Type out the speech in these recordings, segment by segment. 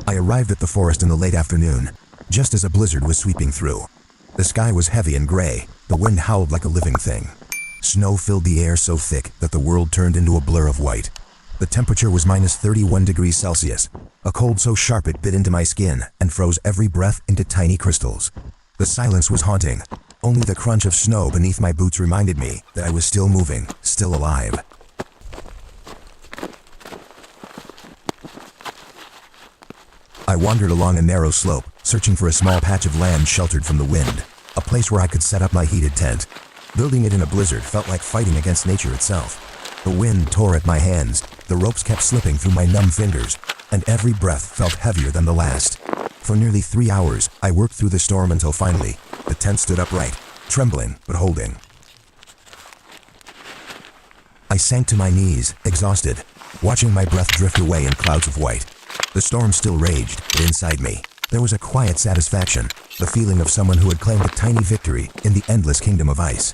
I arrived at the forest in the late afternoon, just as a blizzard was sweeping through. The sky was heavy and gray, the wind howled like a living thing. Snow filled the air so thick that the world turned into a blur of white. The temperature was minus 31 degrees Celsius, a cold so sharp it bit into my skin and froze every breath into tiny crystals. The silence was haunting. Only the crunch of snow beneath my boots reminded me that I was still moving, still alive. I wandered along a narrow slope, searching for a small patch of land sheltered from the wind, a place where I could set up my heated tent. Building it in a blizzard felt like fighting against nature itself. The wind tore at my hands, the ropes kept slipping through my numb fingers, and every breath felt heavier than the last. For nearly 3 hours, I worked through the storm until finally, the tent stood upright, trembling but holding. I sank to my knees, exhausted, watching my breath drift away in clouds of white. The storm still raged, but inside me, there was a quiet satisfaction, the feeling of someone who had claimed a tiny victory in the endless kingdom of ice.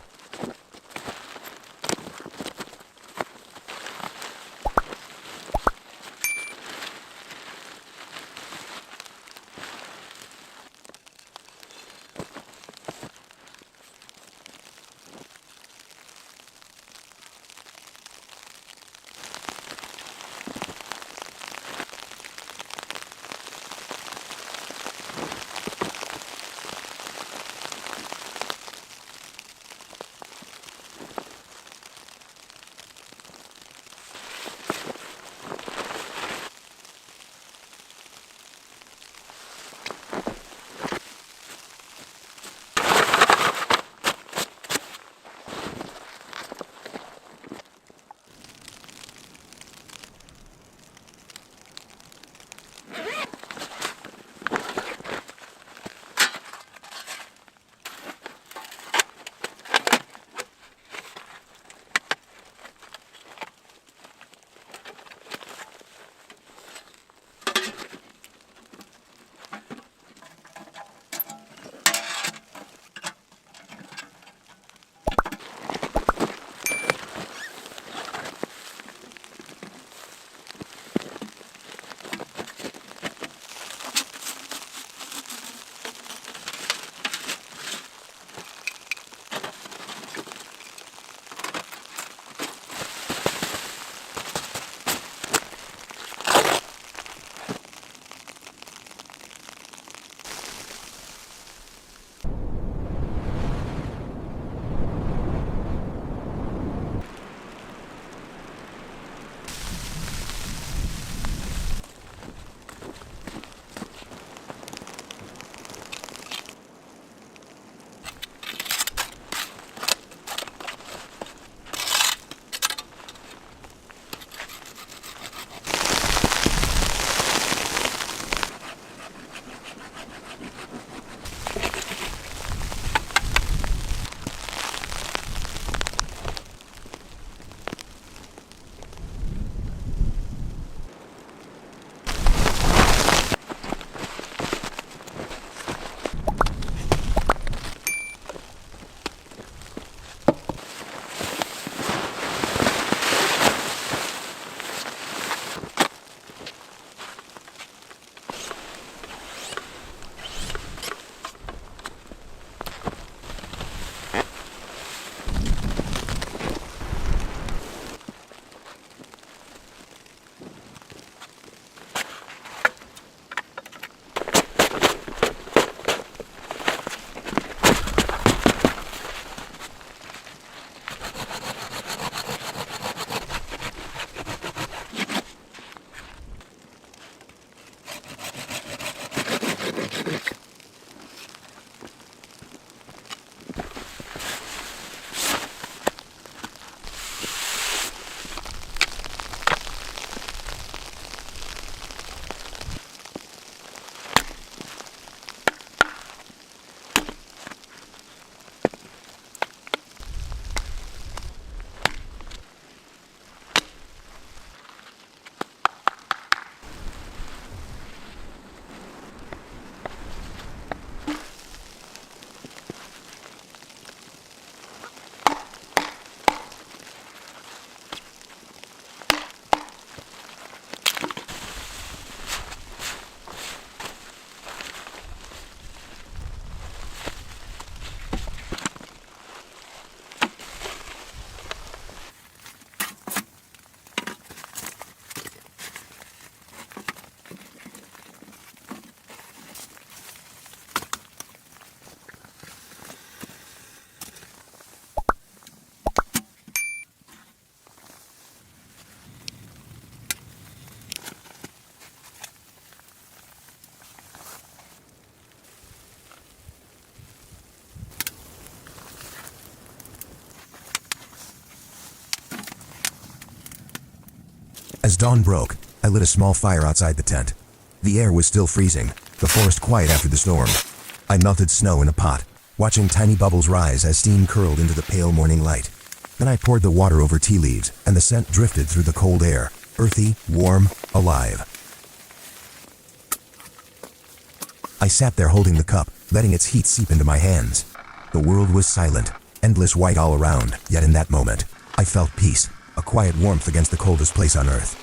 As dawn broke, I lit a small fire outside the tent. The air was still freezing, the forest quiet after the storm. I melted snow in a pot, watching tiny bubbles rise as steam curled into the pale morning light. Then I poured the water over tea leaves, and the scent drifted through the cold air, earthy, warm, alive. I sat there holding the cup, letting its heat seep into my hands. The world was silent, endless white all around, yet in that moment, I felt peace, a quiet warmth against the coldest place on earth.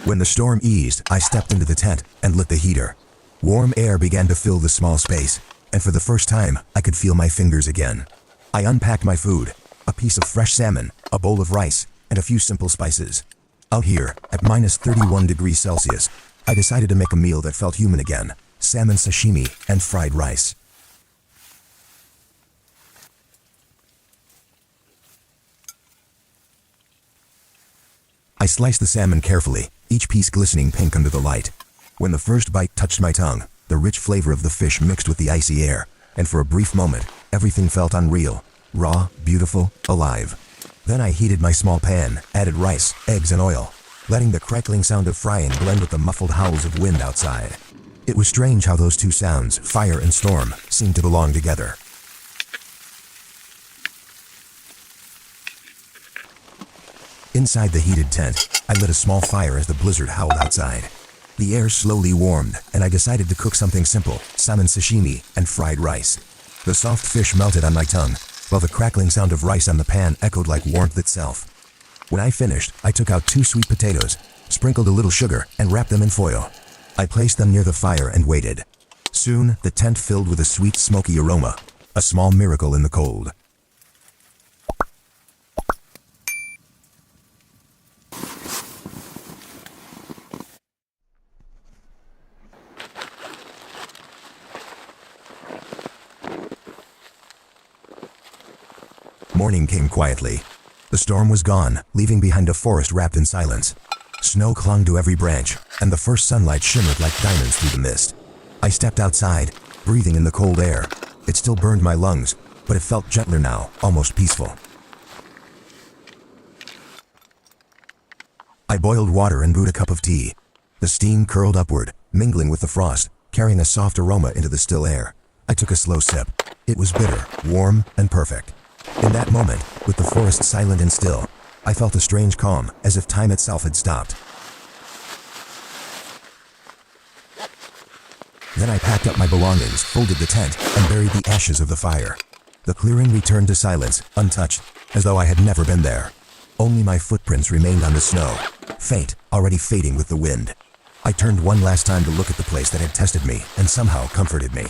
When the storm eased, I stepped into the tent and lit the heater. Warm air began to fill the small space, and for the first time, I could feel my fingers again. I unpacked my food, a piece of fresh salmon, a bowl of rice, and a few simple spices. Out here, at minus 31 degrees Celsius, I decided to make a meal that felt human again: salmon sashimi and fried rice. I sliced the salmon carefully, each piece glistening pink under the light. When the first bite touched my tongue, the rich flavor of the fish mixed with the icy air, and for a brief moment, everything felt unreal, raw, beautiful, alive. Then I heated my small pan, added rice, eggs, and oil, letting the crackling sound of frying blend with the muffled howls of wind outside. It was strange how those two sounds, fire and storm, seemed to belong together. Inside the heated tent, I lit a small fire as the blizzard howled outside. The air slowly warmed, and I decided to cook something simple: salmon sashimi and fried rice. The soft fish melted on my tongue, while the crackling sound of rice on the pan echoed like warmth itself. When I finished, I took out 2 sweet potatoes, sprinkled a little sugar, and wrapped them in foil. I placed them near the fire and waited. Soon, the tent filled with a sweet, smoky aroma, a small miracle in the cold. Morning came quietly. The storm was gone, leaving behind a forest wrapped in silence. Snow clung to every branch, and the first sunlight shimmered like diamonds through the mist. I stepped outside, breathing in the cold air. It still burned my lungs, but it felt gentler now, almost peaceful. I boiled water and brewed a cup of tea. The steam curled upward, mingling with the frost, carrying a soft aroma into the still air. I took a slow sip. It was bitter, warm, and perfect. In that moment, with the forest silent and still, I felt a strange calm, as if time itself had stopped. Then I packed up my belongings, folded the tent, and buried the ashes of the fire. The clearing returned to silence, untouched, as though I had never been there. Only my footprints remained on the snow, faint, already fading with the wind. I turned one last time to look at the place that had tested me and somehow comforted me.